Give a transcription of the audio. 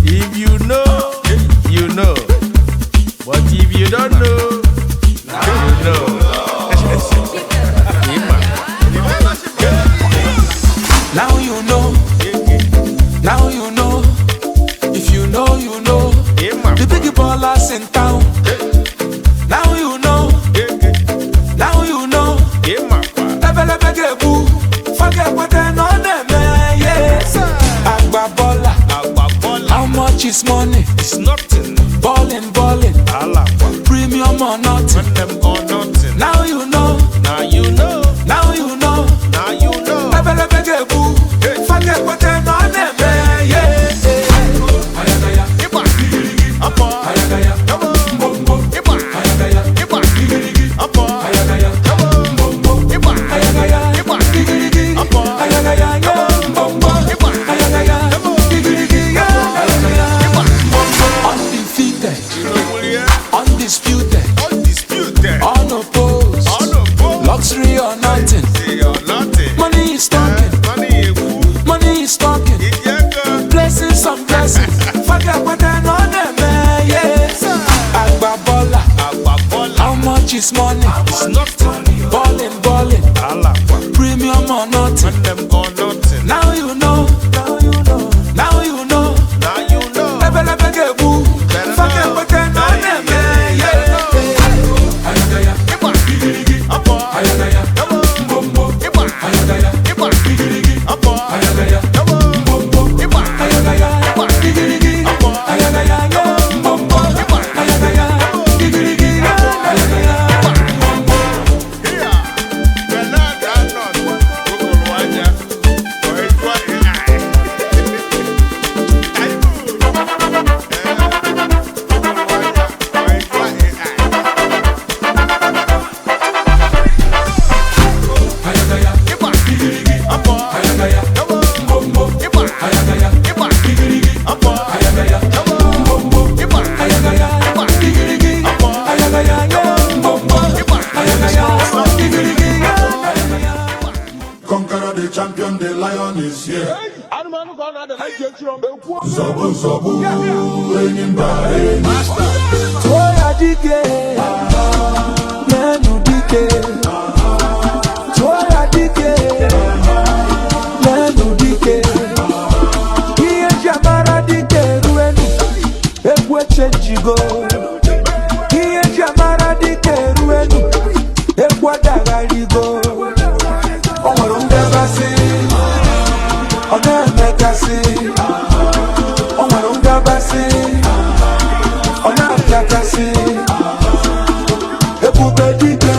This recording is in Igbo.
If you know, you know. But if you don't know, you know. Now you know. Now you know. If you know, you know. The big ballers in town. Now you know. Now you know. Forget what they know them, yes. Agba baller. How much is money? It's nothing. Ballin'. Premium or nothing. Now you know. Now you know. Now you know. Now you know. Forget what they know them, yes. Undefeated, undisputed, unopposed, luxury or nothing. Money is talking, money is talking. Blessings on blessings. Forget what I know them, yes. Agba baller. How much is money? It's nothing. Ballin'. Premium or nothing. Now you know. Now you know. Now you know. Forget what I know them, yes. Conqueror, the champion, the lion is here. Zobu, raining by Toya dike, nenu dike. Toya dike, nenu dike. Iye jamara dike ruenu, ekwe chenjigo. Iye jamara dike ruenu, ekwa dagarigo. Omarunga basi, onemekasi. Omarunga basi, onapiakasi. Ebube dike.